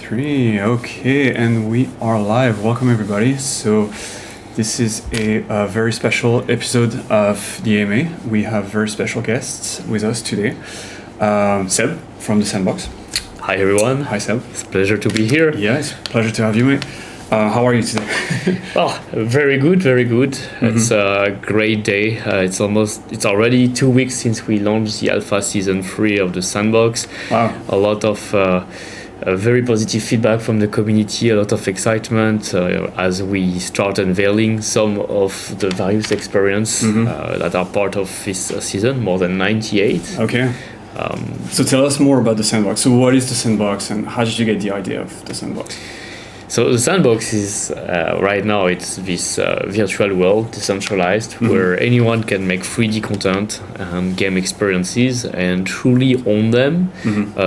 Three, okay, and we are live. Welcome, everybody. So, this is a very special episode of the AMA. We have very special guests with us today. Seb from the Sandbox. Hi, everyone. Hi, Seb. It's a pleasure to be here. Yeah, it's a pleasure to have you, mate. How are you today? Well, very good, very good. Mm-hmm. It's a great day. It's already 2 weeks since we launched the alpha season 3 of the Sandbox. Wow. A lot of very positive feedback from the community, a lot of excitement as we start unveiling some of the various experiences that are part of this season, more than 98. Okay. So tell us more about the Sandbox. So what is the Sandbox and how did you get the idea of the Sandbox? So the Sandbox is, right now, it's this virtual world, decentralized, where anyone can make 3D content and game experiences and truly own them,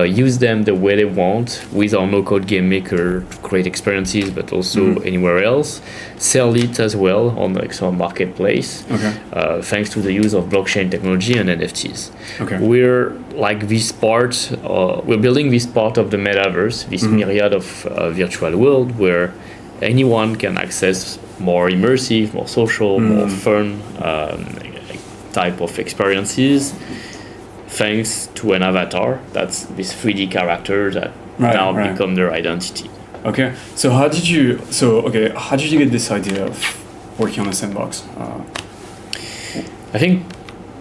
use them the way they want with our no-code game maker to create experiences, but also anywhere else, sell it as well on the external marketplace, thanks to the use of blockchain technology and NFTs. Okay. We're like this part, we're building this part of the metaverse, this myriad of virtual world where anyone can access more immersive, more social, more fun type of experiences, thanks to an avatar. That's this 3D character that become their identity. Okay. So how did you get this idea of working on a Sandbox? I think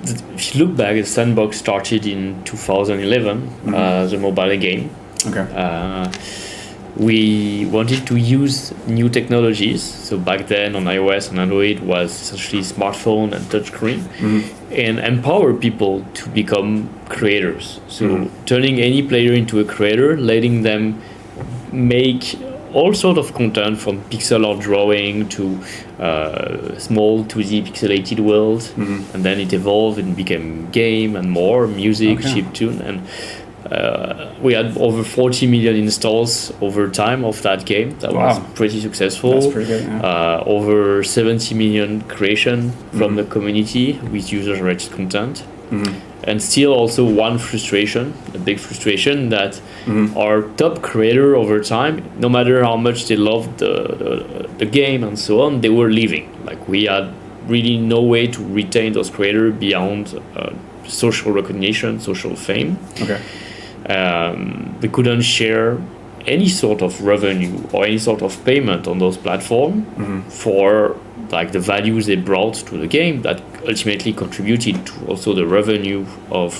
if you look back, the Sandbox started in 2011 as a mobile game. Okay. We wanted to use new technologies. So back then on iOS and Android was essentially smartphone and touchscreen, and empower people to become creators. So turning any player into a creator, letting them make all sort of content from pixel art drawing to small 2D pixelated world, and then it evolved and became game and more music, chiptune, and we had over 40 million installs over time of that game. That was pretty successful. That's pretty good. Yeah. Over 70 million creation from the community with user-generated content. And still also one frustration, a big frustration, that our top creator over time, no matter how much they loved the game and so on, they were leaving. Like we had really no way to retain those creators beyond social recognition, social fame. Okay. We couldn't share any sort of revenue or any sort of payment on those platforms for like the values they brought to the game that ultimately contributed to also the revenue of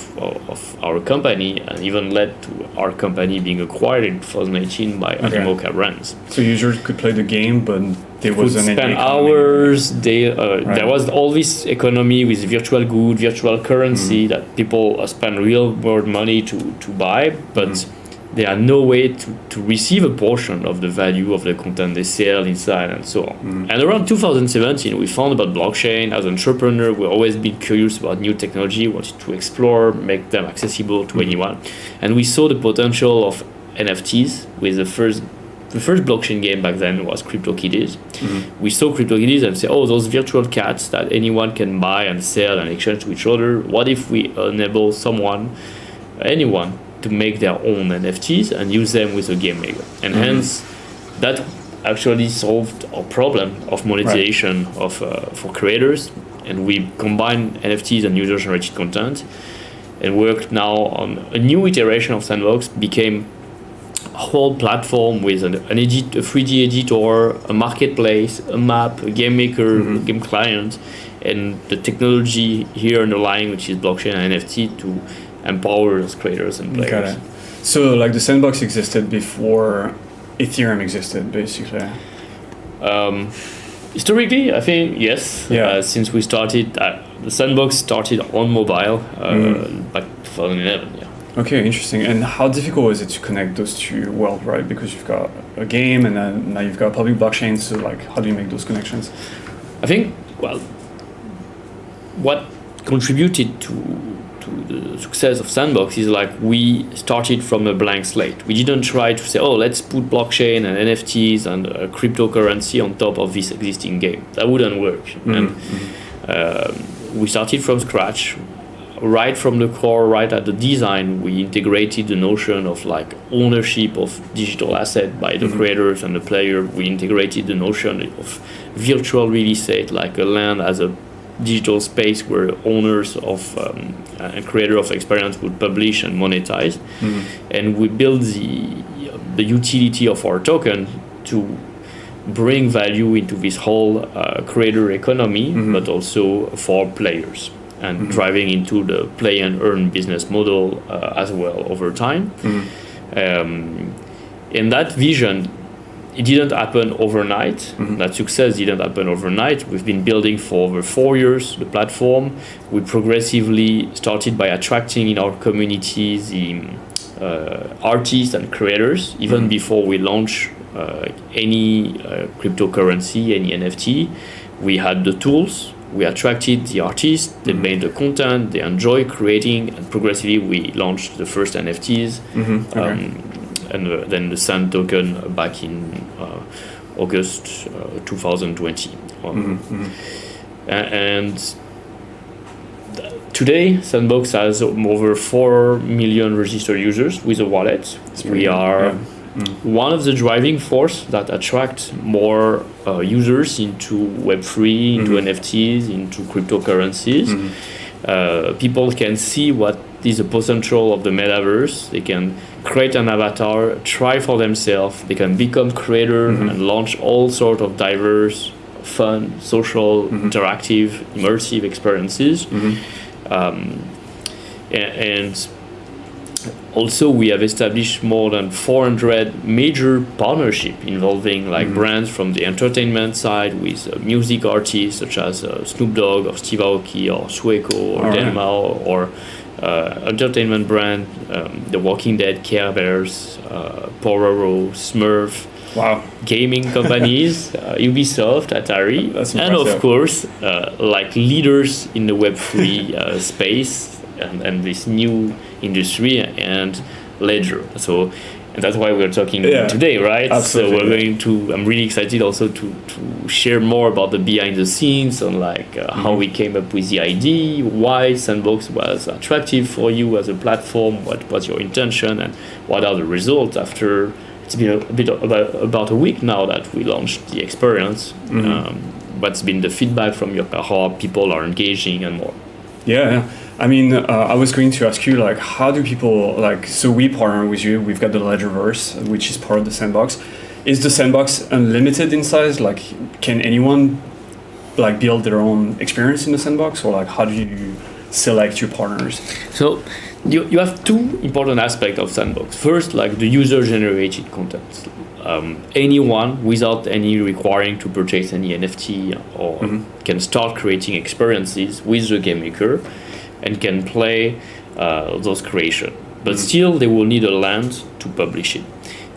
our company and even led to our company being acquired in 2018 by Animoca Brands. So users could play the game, but there wasn't any spend hours. There was all this economy with virtual good, virtual currency that people spend real world money to buy, but there are no way to receive a portion of the value of the content they sell inside and so on. And around 2017, we found about blockchain. As an entrepreneur, we've always been curious about new technology, wanted to explore, make them accessible to anyone. And we saw the potential of NFTs with the first blockchain game back then was CryptoKitties. We saw CryptoKitties and said, those virtual cats that anyone can buy and sell and exchange to each other, what if we enable anyone, to make their own NFTs and use them with a game maker? And hence, that actually solved our problem of monetization for creators. And we combine NFTs and user-generated content and worked now on a new iteration of Sandbox, became a whole platform with a 3D editor, a marketplace, a map, a game maker, a game client, and the technology here underlying, which is blockchain and NFT, to empower those creators and players. Got it. So like the Sandbox existed before Ethereum existed, basically. Historically, I think yes. Yeah. Since we started, the Sandbox started on mobile back 2011. Yeah. Okay, interesting. And how difficult was it to connect those two worlds, right? Because you've got a game and then now you've got public blockchain. So like, how do you make those connections? I think, what contributed to the success of Sandbox is like we started from a blank slate. We didn't try to say, let's put blockchain and NFTs and cryptocurrency on top of this existing game. That wouldn't work. And we started from scratch. right from the core, right at the design, we integrated the notion of like ownership of digital asset by the creators and the player. We integrated the notion of virtual real estate, like a land as a digital space where owners of and creator of experience would publish and monetize. And we build the utility of our token to bring value into this whole creator economy, but also for players, and driving into the play and earn business model as well over time. And that vision, it didn't happen overnight. That success didn't happen overnight. We've been building for over 4 years the platform. We progressively started by attracting in our community the artists and creators, even before we launch any cryptocurrency, any NFT. We had the tools. We attracted the artists, they made the content, they enjoy creating, and progressively we launched the first NFTs, and then the Sand token back in August 2020. And today, Sandbox has over 4 million registered users with a wallet. We are one of the driving force that attract more users into Web3, into NFTs, into cryptocurrencies. People can see what is the potential of the metaverse. They can create an avatar, try for themselves. They can become creator and launch all sorts of diverse, fun, social, interactive, immersive experiences. And also, we have established more than 400 major partnerships involving like brands from the entertainment side with music artists such as Snoop Dogg or Steve Aoki or Sueco or Denmao, or entertainment brand, The Walking Dead, Care Bears, Pororo, Smurf. Wow. Gaming companies, Ubisoft, Atari, and of course, like leaders in the Web3 space and this new industry and Ledger. So, and that's why we're talking today, right? Absolutely. So we're going to. I'm really excited also to share more about the behind the scenes on like how we came up with the idea, why Sandbox was attractive for you as a platform, what was your intention, and what are the results after. It's been a bit about a week now that we launched the experience. What's been the feedback from your how people are engaging and more? Yeah. I mean, I was going to ask you, like, how do people, like, so we partner with you, we've got the Ledgerverse, which is part of the Sandbox. Is the Sandbox unlimited in size? Like, can anyone, like, build their own experience in the Sandbox? Or, like, how do you select your partners? So, you have two important aspects of Sandbox. First, like, the user-generated content. Anyone, without any requiring to purchase any NFT, or can start creating experiences with the game maker and can play those creations. But still, they will need a land to publish it.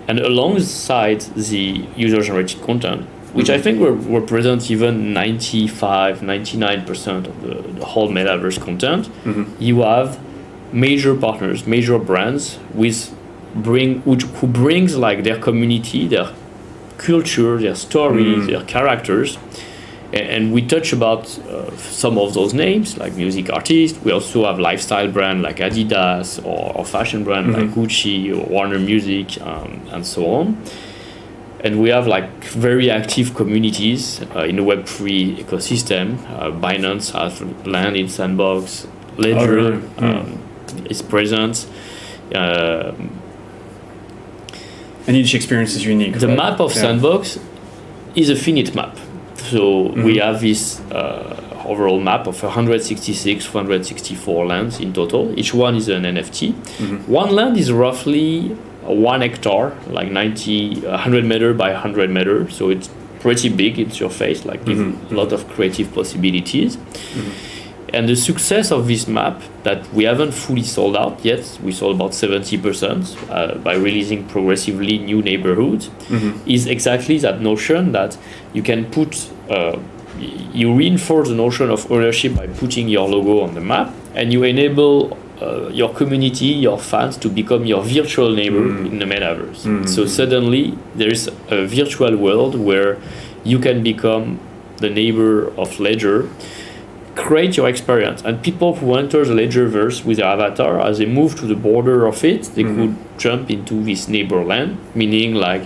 And alongside the user-generated content, which I think were present even 95-99% of the whole metaverse content, you have major partners, major brands who brings like their community, their culture, their stories, their characters. And we touch about some of those names, like music artists. We also have lifestyle brand like Adidas, or fashion brand like Gucci or Warner Music, and so on. And we have like very active communities in the Web3 ecosystem. Binance has land in Sandbox. Ledger is present. And each experience is unique. The map of Sandbox is a finite map. So we have this overall map of 164 lands in total. Each one is an NFT. One land is roughly 1 hectare, like 100 meter by 100 meter. So it's pretty big. It's your face, like give a lot of creative possibilities. And the success of this map that we haven't fully sold out yet, we sold about 70% by releasing progressively new neighborhoods, is exactly that notion that you can put, you reinforce the notion of ownership by putting your logo on the map, and you enable your community, your fans to become your virtual neighbor in the metaverse. So suddenly there's a virtual world where you can become the neighbor of Ledger, create your experience. And people who enter the Ledgerverse with their avatar, as they move to the border of it, they could jump into this neighborland, meaning like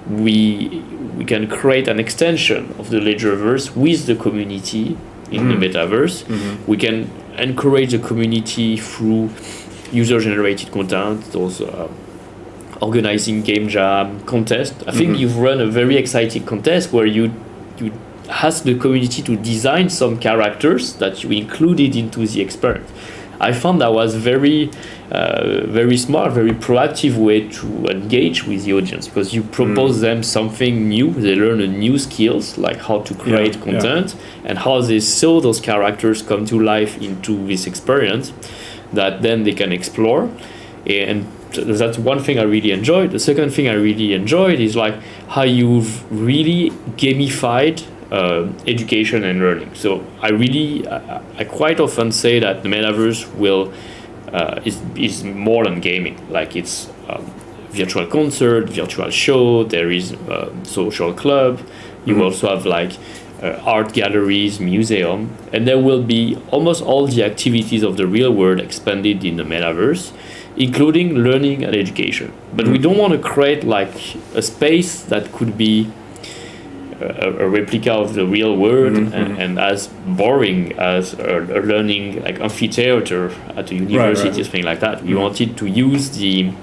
we can create an extension of the Ledgerverse with the community in the metaverse. We can encourage the community through user-generated content, those organizing game jam contest. I think you've run a very exciting contest where you ask the community to design some characters that you included into the experience. I found that was very smart, very proactive way to engage with the audience, because you propose them something new. They learn a new skills, like how to create content and how they saw those characters come to life into this experience that then they can explore. And that's one thing I really enjoyed. The second thing I really enjoyed is like how you've really gamified education and learning. So I quite often say that the metaverse is more than gaming. Like it's virtual concert, virtual show. There is a social club. You also have like art galleries, museum, and there will be almost all the activities of the real world expanded in the metaverse, including learning and education. But we don't want to create like a space that could be a replica of the real world and as boring as a learning like amphitheater at a university, something like that. We wanted to use the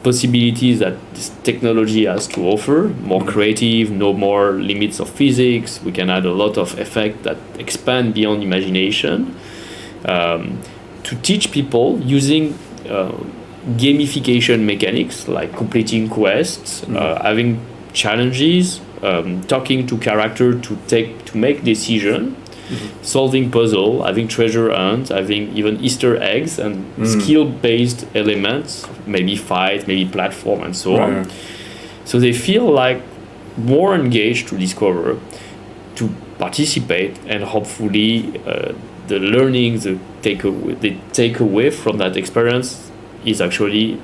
possibilities that this technology has to offer, more creative, no more limits of physics. We can add a lot of effect that expand beyond imagination, to teach people using gamification mechanics like completing quests, having challenges, talking to character to make decision, solving puzzle, having treasure hunt, having even Easter eggs and skill-based elements, maybe fight, maybe platform, and so on. So they feel like more engaged to discover, to participate, and hopefully the learning, the takeaway from that experience is actually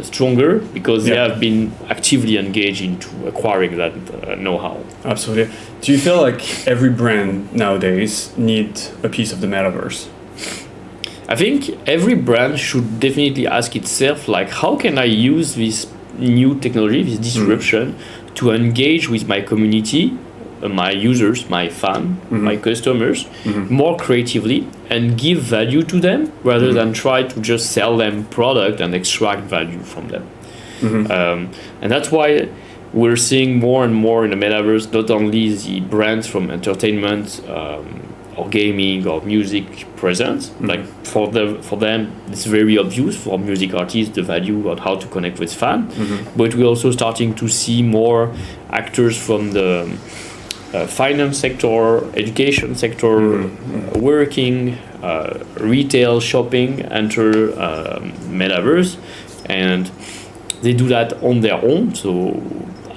stronger, because they have been actively engaged into acquiring that know-how. Absolutely. Do you feel like every brand nowadays needs a piece of the metaverse? I think every brand should definitely ask itself, like, how can I use this new technology, this disruption, to engage with my community, my users, my fan, my customers, more creatively, and give value to them rather than try to just sell them product and extract value from them. And that's why we're seeing more and more in the metaverse, not only the brands from entertainment or gaming or music presence, like for them it's very obvious, for music artists, the value on how to connect with fans, but we're also starting to see more actors from the finance sector, education sector, working, retail, shopping, enter metaverse, and they do that on their own. So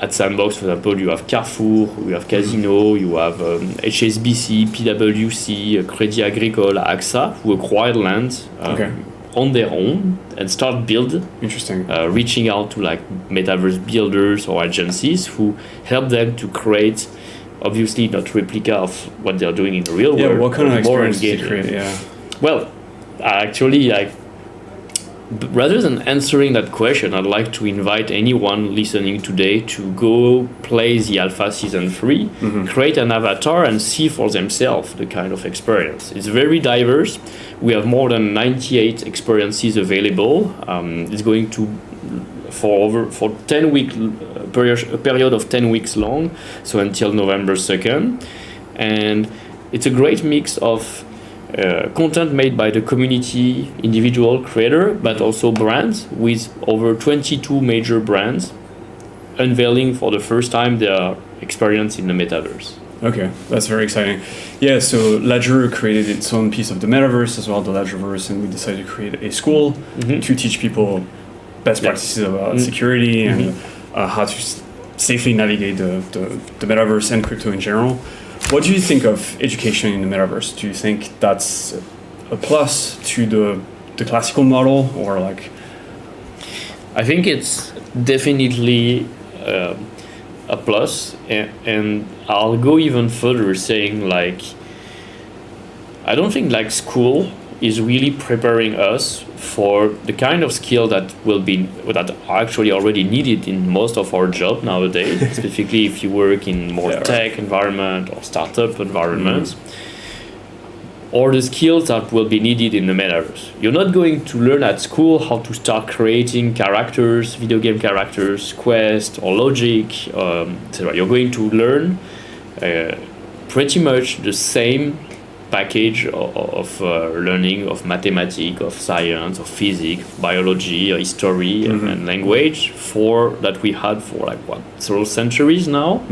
at Sandbox, for example, you have Carrefour, you have Casino, you have HSBC, PwC, Crédit Agricole, AXA, who acquired land on their own and start build. Interesting. Reaching out to like metaverse builders or agencies who help them to create, obviously not replica of what they're doing in the real world. Yeah, what kind of experience do you create? Yeah. Well, actually, rather than answering that question, I'd like to invite anyone listening today to go play the Alpha Season 3, create an avatar and see for themselves the kind of experience. It's very diverse. We have more than 98 experiences available. It's going to for 10 week a period of 10 weeks long, so until November 2nd. And it's a great mix of content made by the community, individual creator, but also brands, with over 22 major brands unveiling for the first time their experience in the metaverse. Okay, that's very exciting. Yeah, so Ledger created its own piece of the metaverse as well, the Ledgerverse, and we decided to create a school to teach people best practices about security and how to safely navigate the metaverse and crypto in general. What do you think of education in the metaverse? Do you think that's a plus to the classical model, or like? I think it's definitely a plus, and I'll go even further, saying like I don't think like school is really preparing us for the kind of skill that are actually already needed in most of our job nowadays, specifically if you work in more tech environment or startup environments, or the skills that will be needed in the metaverse. You're not going to learn at school how to start creating characters, video game characters, quest or logic, etc. You're going to learn pretty much the same package of learning of mathematics, of science, of physics, biology, history, and language that we had for like several centuries now.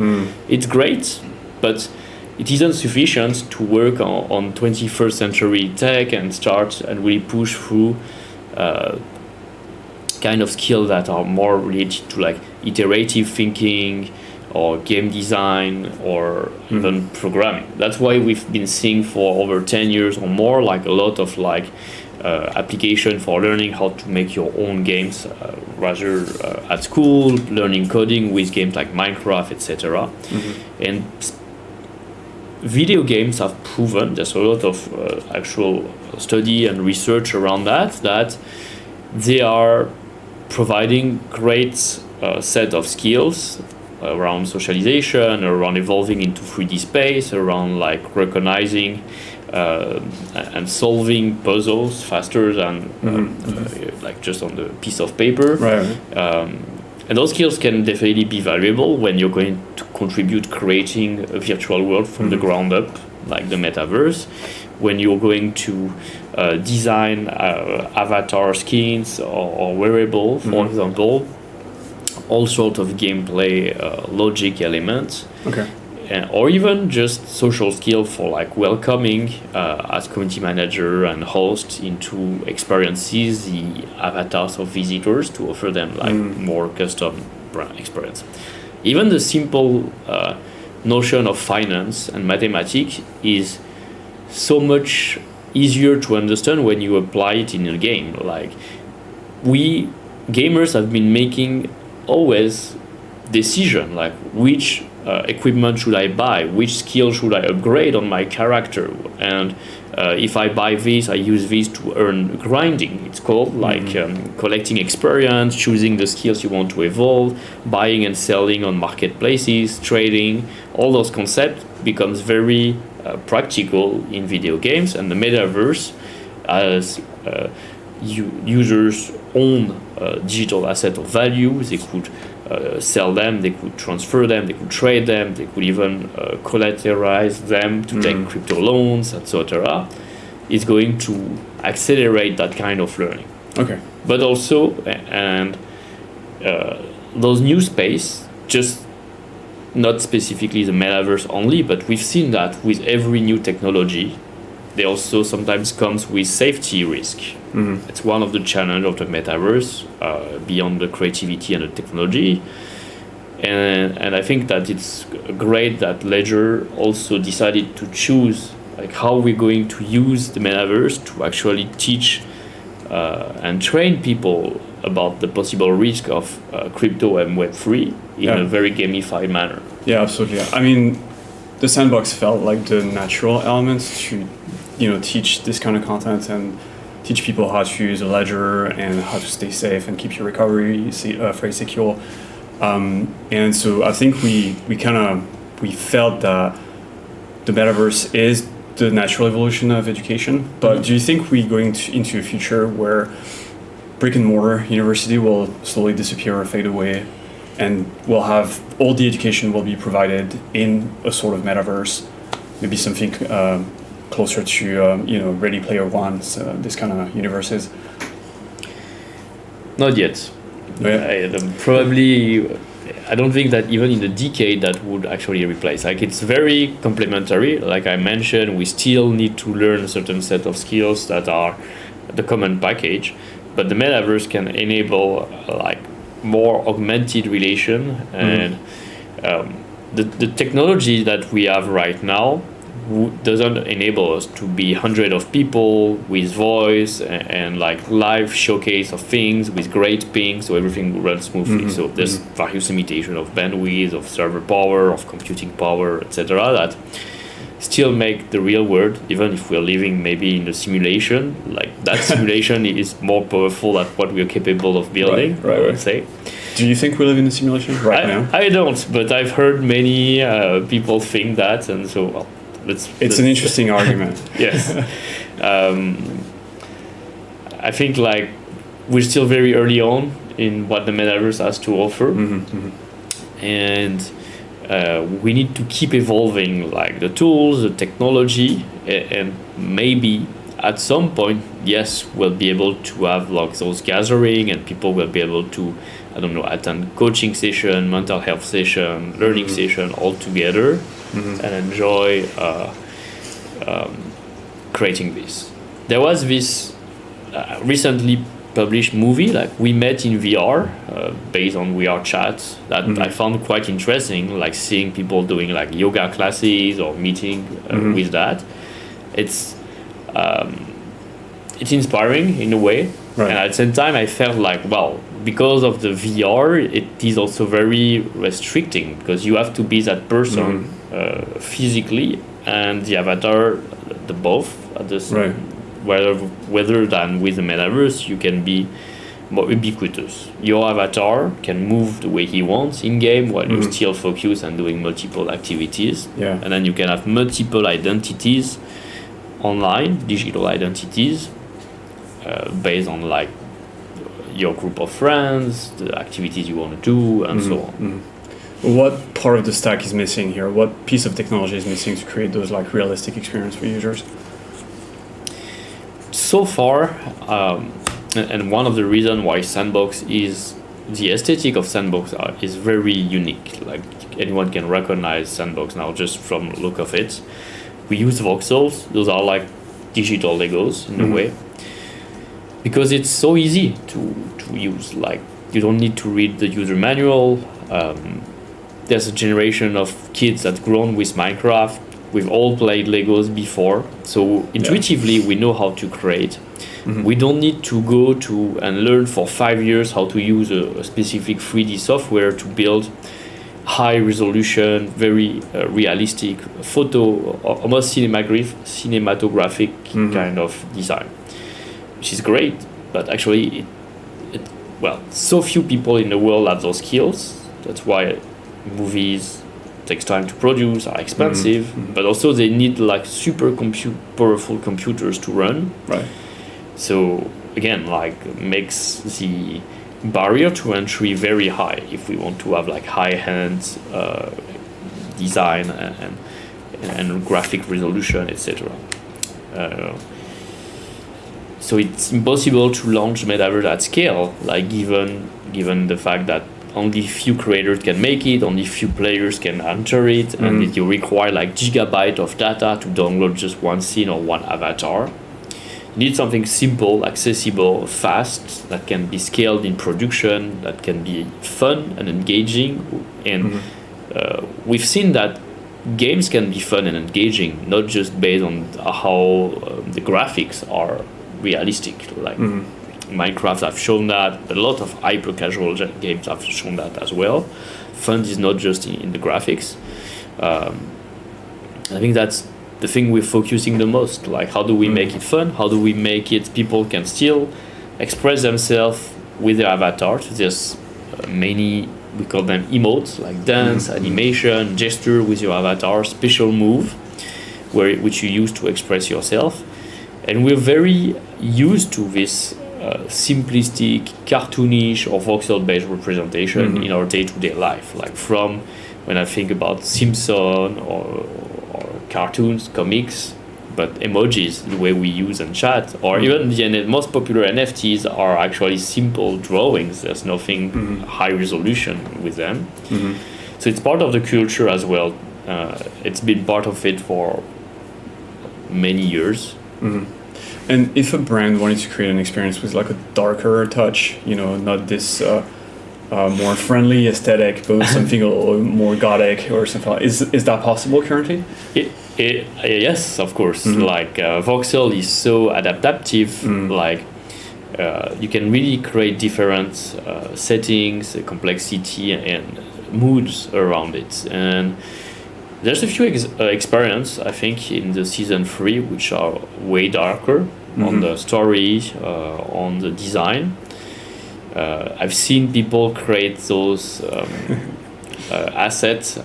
It's great, but it isn't sufficient to work on 21st century tech and start and really push through kind of skills that are more related to like iterative thinking or game design or even programming. That's why we've been seeing for over 10 years or more like a lot of like application for learning how to make your own games rather at school, learning coding with games like Minecraft, etc. And video games have proven, there's a lot of actual study and research around that they are providing great set of skills around socialization, around evolving into 3D space, around like recognizing and solving puzzles faster than like just on the piece of paper. And those skills can definitely be valuable when you're going to contribute creating a virtual world from the ground up, like the metaverse, when you're going to design avatar skins or wearable, for example, all sorts of gameplay logic elements, or even just social skill for like welcoming as community manager and host into experiences the avatars of visitors to offer them like more custom brand experience. Even the simple notion of finance and mathematics is so much easier to understand when you apply it in a game. Like we gamers have been making always decision like which equipment should I buy, which skill should I upgrade on my character, and if I buy this, I use this to earn grinding, it's called, like collecting experience, choosing the skills you want to evolve, buying and selling on marketplaces, trading. All those concepts becomes very practical in video games, and the metaverse as users own digital asset of value. They could sell them, they could transfer them, they could trade them, they could even collateralize them to take crypto loans, etc. Is going to accelerate that kind of learning. But also, and those new space, just not specifically the metaverse only, but we've seen that with every new technology, they also sometimes comes with safety risk. It's one of the challenges of the metaverse, beyond the creativity and the technology. And I think that it's great that Ledger also decided to choose like how we're going to use the metaverse to actually teach and train people about the possible risk of crypto and Web3 in a very gamified manner. Yeah, absolutely. I mean, the Sandbox felt like the natural elements to, teach this kind of content and teach people how to use a ledger and how to stay safe and keep your recovery very secure. And so I think we felt that the metaverse is the natural evolution of education. But do you think we're going into a future where brick and mortar university will slowly disappear or fade away, and we'll have all the education will be provided in a sort of metaverse, maybe something closer to Ready Player One, so this kind of universes? Not yet. I don't think that even in the decade that would actually replace. Like, it's very complementary. Like I mentioned, we still need to learn a certain set of skills that are the common package, but the metaverse can enable like more augmented relation, and the technology that we have right now doesn't enable us to be hundreds of people with voice and like live showcase of things with great ping, so everything runs smoothly. So there's various limitation of bandwidth, of server power, of computing power, etc. that still make the real world, even if we're living maybe in a simulation. Like that simulation is more powerful than what we're capable of building. Right, I would say. Do you think we live in a simulation now? I don't, but I've heard many people think that, and so well, it's an interesting argument. Yes. I think like we're still very early on in what the metaverse has to offer, and we need to keep evolving like the tools, the technology, and maybe at some point, yes, we'll be able to have like those gathering, and people will be able to, I don't know, attend coaching session, mental health session, learning session all together, and enjoy creating this. There was this recently published movie, like We Met in VR, based on VR chat, that I found quite interesting, like seeing people doing like yoga classes or meeting with that. It's inspiring in a way, and at the same time I felt like, well, because of the VR, it is also very restricting, because you have to be that person physically and the avatar, the both at the same. Whether than with the metaverse, you can be more ubiquitous. Your avatar can move the way he wants in game while you still focus on doing multiple activities. And then you can have multiple identities online, digital identities, based on like your group of friends, the activities you want to do, and so on. What part of the stack is missing here? What piece of technology is missing to create those like realistic experience for users? So far, and one of the reasons why Sandbox is, the aesthetic of Sandbox is very unique. Like anyone can recognize Sandbox now just from the look of it. We use voxels. Those are like digital Legos in a way, because it's so easy to use. Like you don't need to read the user manual. There's a generation of kids that grown with Minecraft. We've all played Legos before, so intuitively we know how to create. We don't need to go to and learn for 5 years how to use a specific 3D software to build high resolution, very realistic photo, almost cinematographic kind of design, which is great. But actually, so few people in the world have those skills. That's why movies takes time to produce, are expensive, but also they need like super powerful computers to run. So again, like makes the barrier to entry very high if we want to have like high-end design and graphic resolution, etc. So it's impossible to launch metaverse at scale, like given the fact that only few creators can make it, only few players can enter it, and you require like gigabyte of data to download just one scene or one avatar. You need something simple, accessible, fast, that can be scaled in production, that can be fun and engaging. And we've seen that games can be fun and engaging, not just based on how the graphics are realistic. Like Minecraft have shown that, a lot of hyper-casual games have shown that as well. Fun is not just in the graphics. I think that's the thing we're focusing the most. Like, how do we make it fun? How do we make it people can still express themselves with their avatars? There's many, we call them emotes, like dance, animation, gesture with your avatar, special move, which you use to express yourself. And we're very used to this simplistic, cartoonish or voxel-based representation in our day-to-day life. Like from when I think about Simpson or cartoons, comics, but emojis, the way we use and chat, or even the most popular NFTs are actually simple drawings. There's nothing high resolution with them. So it's part of the culture as well. It's been part of it for many years. And if a brand wanted to create an experience with like a darker touch, not this more friendly aesthetic, but something a little more gothic or something, is that possible currently? Yes, of course. Like voxel is so adaptive. Like you can really create different settings, complexity, and moods around it. And There's a few experience, I think, in the season 3, which are way darker on the story, on the design. I've seen people create those assets,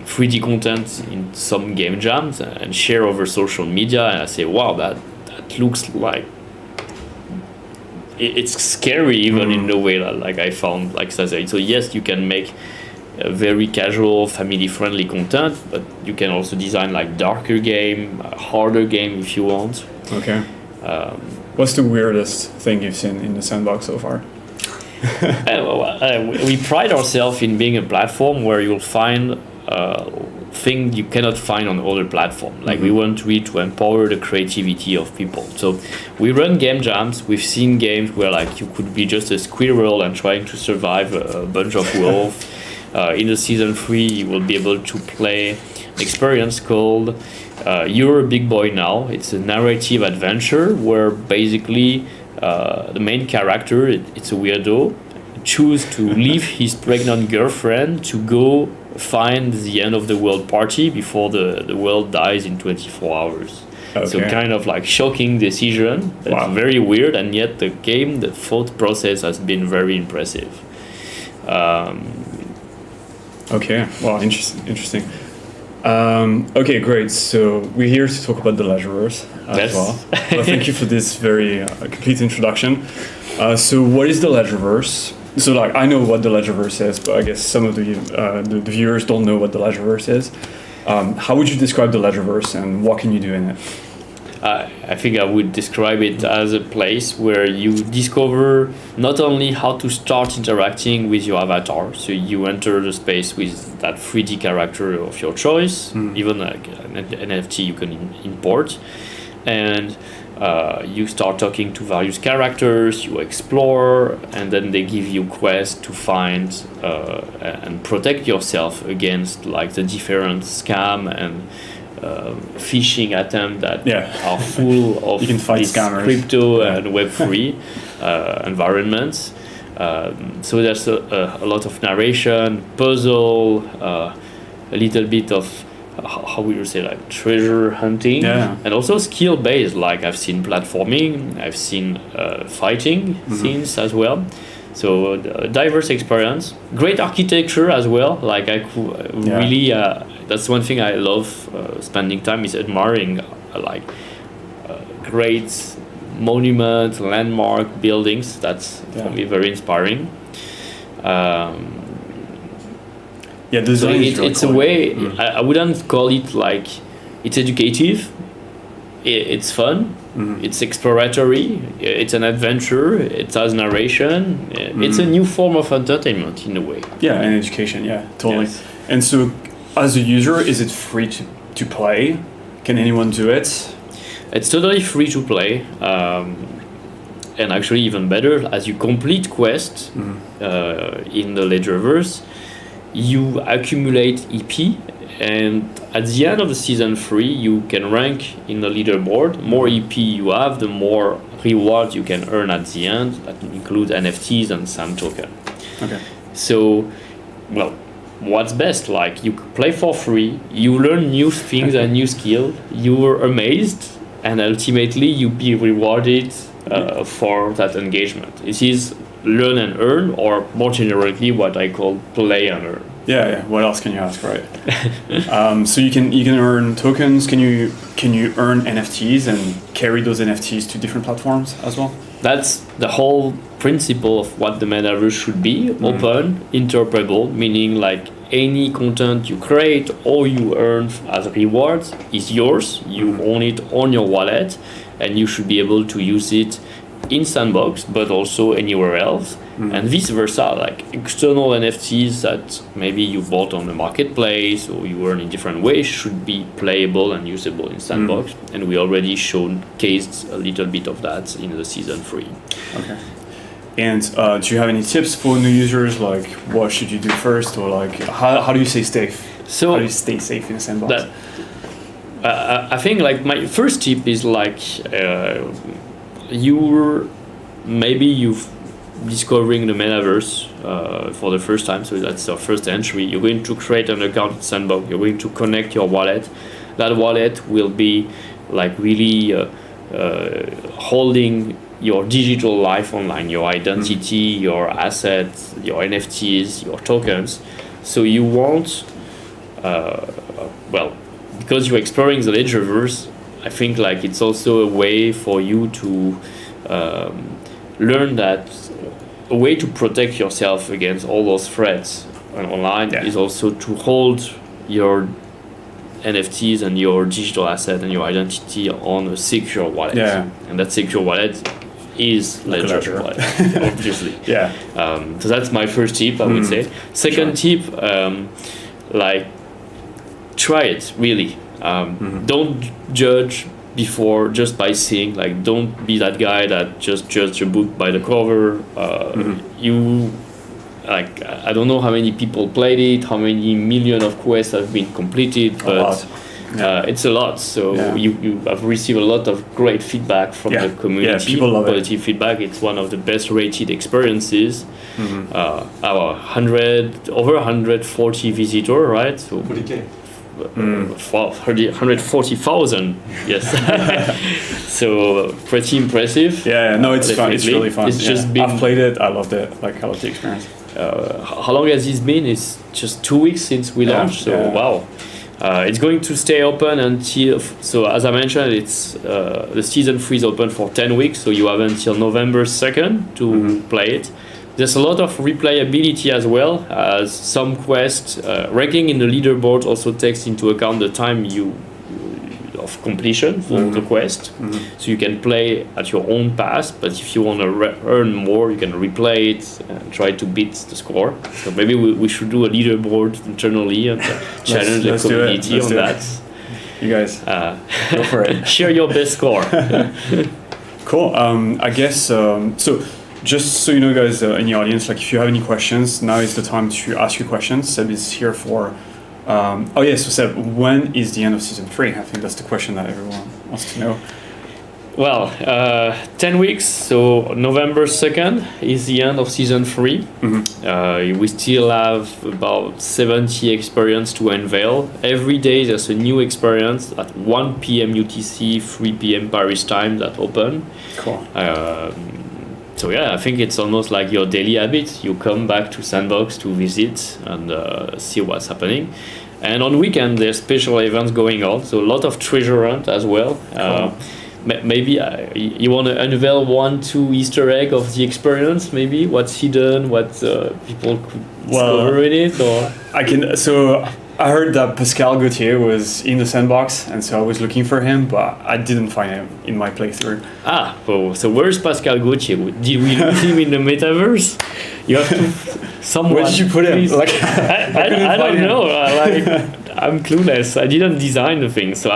3D content in some game jams and share over social media, and I say, wow, that looks like it's scary even in a way that, like, I found, like I said. So yes, you can make very casual, family-friendly content, but you can also design like darker game, harder game if you want. Okay. What's the weirdest thing you've seen in the Sandbox so far? We pride ourselves in being a platform where you'll find things you cannot find on other platforms. Like we want really to empower the creativity of people. So we run game jams. We've seen games where like you could be just a squirrel and trying to survive a bunch of wolves. In the season 3, you will be able to play an experience called You're a Big Boy Now. It's a narrative adventure where basically the main character, it's a weirdo, choose to leave his pregnant girlfriend to go find the end of the world party before the world dies in 24 hours. Okay. So kind of like shocking decision. It's very weird, and yet the thought process has been very impressive. Okay, wow, interesting. Okay, great. So we're here to talk about the Ledgerverse as well. Well, thank you for this very complete introduction. So what is the Ledgerverse? So like I know what the Ledgerverse is, but I guess some of the viewers don't know what the Ledgerverse is. How would you describe the Ledgerverse, and what can you do in it? I think I would describe it as a place where you discover not only how to start interacting with your avatar, so you enter the space with that 3D character of your choice, even like an NFT you can import, and you start talking to various characters, you explore, and then they give you quests to find and protect yourself against like the different scam and phishing attempts that are full of these crypto and Web3 environments. So there's a lot of narration, puzzle, a little bit of how would you say, like treasure hunting, and also skill based. Like I've seen platforming, I've seen fighting scenes as well. So diverse experience, great architecture as well. Like I could really, that's one thing I love spending time is admiring great monument, landmark buildings. That's for me very inspiring. So it's a way. I wouldn't call it like it's educative. It's fun. It's exploratory. It's an adventure. It has narration. It's a new form of entertainment in a way. Yeah, and education. Yeah, totally. Yes. And so, as a user, is it free to play? Can anyone do it? It's totally free to play. And actually, even better, as you complete quests in the Ledgerverse, you accumulate EP. And at the end of the season 3, you can rank in the leaderboard. More EP you have, the more rewards you can earn at the end. That includes NFTs and SAM token. Okay. So, well, what's best? Like you play for free, you learn new things and new skills. You are amazed, and ultimately you be rewarded for that engagement. It is learn and earn, or more generally, what I call play and earn. Yeah. What else can you ask, right? So you can earn tokens. Can you earn NFTs and carry those NFTs to different platforms as well? That's the whole principle of what the metaverse should be: open, interoperable, meaning like any content you create or you earn as rewards is yours. You own it on your wallet, and you should be able to use it in Sandbox, but also anywhere else. And vice versa, like external NFTs that maybe you bought on the marketplace or you earn in different ways should be playable and usable in Sandbox. And we already showcased a little bit of that in the season 3. Okay. And do you have any tips for new users? Like, what should you do first, or like how do you stay safe? How do you stay safe in Sandbox? I think like my first tip is like you've discovering the metaverse for the first time, so that's your first entry, you're going to create an account at Sandbox. You're going to connect your wallet. That wallet will be like really holding your digital life online, your identity, your assets, your NFTs, your tokens. So you won't, because you're exploring the Ledgerverse, I think like it's also a way for you to learn that a way to protect yourself against all those threats online is also to hold your NFTs and your digital asset and your identity on a secure wallet. Yeah. And that secure wallet is Ledger wallet, obviously. Yeah. So that's my first tip, I would say. Second tip, like try it really. Don't judge before just by seeing. Like, don't be that guy that just judge a book by the cover. You like, I don't know how many people played it, how many million of quests have been completed, but it's a lot. So you have received a lot of great feedback from the community. Yeah, people love positive feedback. It's one of the best rated experiences. Our over 140 visitors, right? So 40K. 140,000, yes. So pretty impressive. Yeah, no, it's fun. It's really fun. It's just been, I've played it. I loved it. Like, I loved the experience. How long has this been? It's just 2 weeks since we launched. So wow. It's going to stay open until, so as I mentioned, it's the season 3 is open for 10 weeks. So you have until November 2nd to play it. There's a lot of replayability as well, as some quests. Ranking in the leaderboard also takes into account the time of completion for the quest. So you can play at your own pace, but if you want to earn more, you can replay it and try to beat the score. So maybe we should do a leaderboard internally and challenge the community on that. You guys, go for it. Share your best score. Cool. I guess, so just so you know, guys, in the audience, like, if you have any questions, now is the time to ask your questions. Seb is here for... so Seb, when is the end of season 3? I think that's the question that everyone wants to know. Well, 10 weeks, so November 2nd is the end of season 3. We still have about 70 experience to unveil. Every day there's a new experience at 1 p.m. UTC, 3 p.m. Paris time that open. Cool. So yeah, I think it's almost like your daily habit. You come back to Sandbox to visit and see what's happening. And on weekend, there's special events going on. So a lot of treasure hunt as well. Cool. Maybe you want to unveil 1-2 Easter egg of the experience, maybe what's hidden, what people could discover in it, or I can. So I heard that Pascal Gauthier was in the Sandbox, and so I was looking for him, but I didn't find him in my playthrough. So where's Pascal Gauthier? Did we lose him in the metaverse? You have to. Someone. Where did you put him? Like, I don't know. I'm clueless. I didn't design the thing, so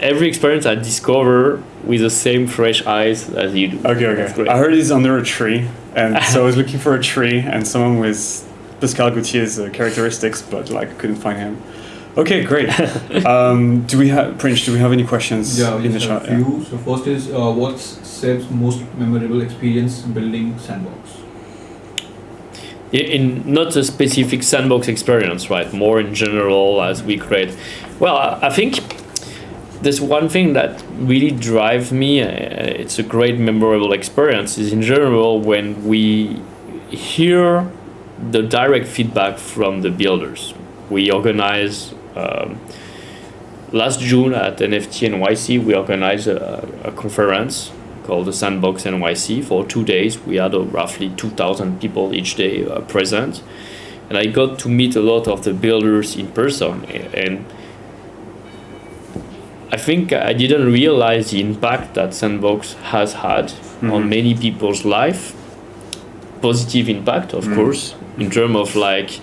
every experience I discover with the same fresh eyes as you do. Okay. I heard he's under a tree, and so I was looking for a tree and someone with Pascal Gautier's characteristics, but like couldn't find him. Okay, great. Do we have Prince? Do we have any questions in the chat? Few. So first is what's Seb's most memorable experience building Sandbox? In not a specific Sandbox experience, right? More in general as we create. Well, I think there's one thing that really drives me. It's a great memorable experience. Is in general when we hear the direct feedback from the builders. We organize last June at NFT NYC. We organized a conference called the Sandbox NYC for 2 days. We had roughly 2,000 people each day present, and I got to meet a lot of the builders in person. And I think I didn't realize the impact that Sandbox has had on many people's life. Positive impact, of course, in terms of like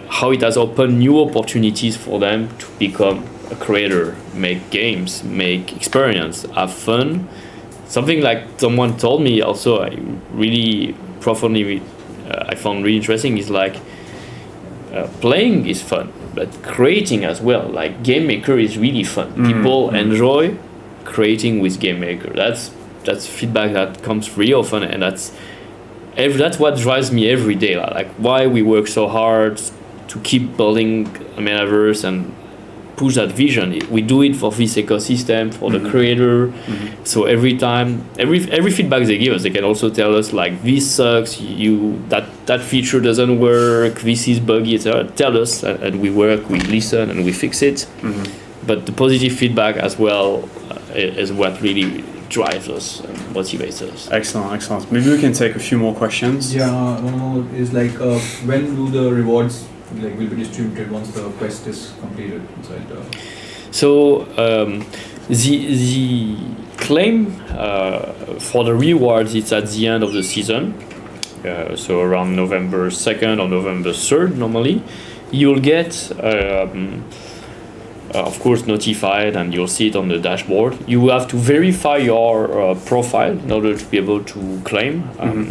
how it has opened new opportunities for them to become a creator, make games, make experience, have fun. Something like someone told me also, I really profoundly, I found really interesting, is like playing is fun, but creating as well. Like Game Maker is really fun. People enjoy creating with Game Maker. That's feedback that comes really often, and that's that's what drives me every day. Like why we work so hard to keep building a metaverse and push that vision. We do it for this ecosystem, for the creator. So every time, every feedback they give us, they can also tell us like this sucks, that feature doesn't work, this is buggy, etc. Tell us, and we work, we listen, and we fix it. But the positive feedback as well is what really drives us and motivates us. Excellent. Maybe we can take a few more questions. Yeah, one more is like when do the rewards like will be distributed once the quest is completed inside the... So the claim for the rewards is at the end of the season, so around November 2nd or November 3rd normally. You'll get of course notified, and you'll see it on the dashboard. You will have to verify your profile in order to be able to claim.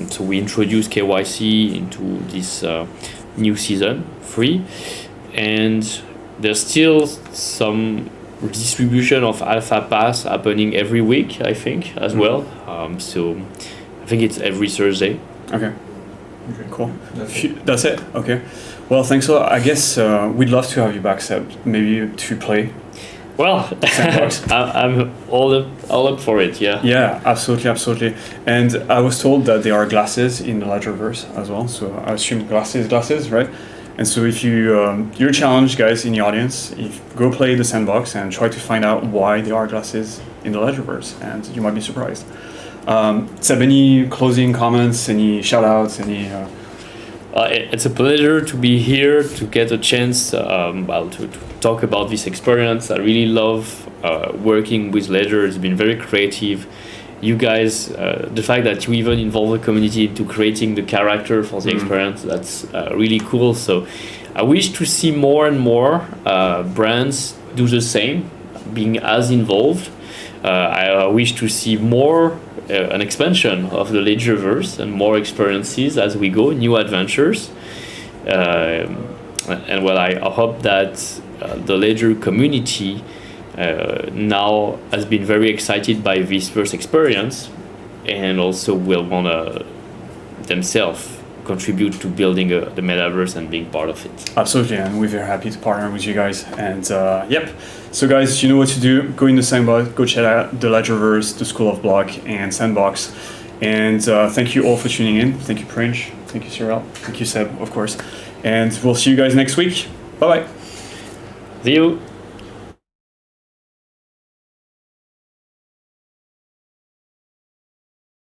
So we introduce KYC into this new season free, and there's still some distribution of alpha pass happening every week, I think, as well. So I think it's every Thursday. Okay, cool. That's it. Okay. Well, thanks a lot. I guess we'd love to have you back, Seb. Maybe to play. Well, I'm all up for it. Yeah. Yeah, absolutely. And I was told that there are glasses in the Ledgerverse as well. So I assume glasses, right? And so if you're challenged, guys in the audience, go play the Sandbox and try to find out why there are glasses in the Ledgerverse, and you might be surprised. Seb, any closing comments? Any shout outs? It's a pleasure to be here, to get a chance to talk about this experience. I really love working with Ledger. It's been very creative. You guys, the fact that you even involve the community into creating the character for the experience, that's really cool. So I wish to see more and more brands do the same, being as involved. I wish to see more an expansion of the Ledgerverse and more experiences as we go, new adventures. And well, I hope that the Ledger community now has been very excited by this first experience, and also will want to themselves contribute to building the metaverse and being part of it. Absolutely, and we're very happy to partner with you guys. And yep, so guys, you know what to do. Go in the Sandbox, go check out the Ledgerverse, the School of Block, and Sandbox. And thank you all for tuning in. Thank you, Prince. Thank you, Cyril. Thank you, Seb, of course. And we'll see you guys next week. Bye-bye. See you.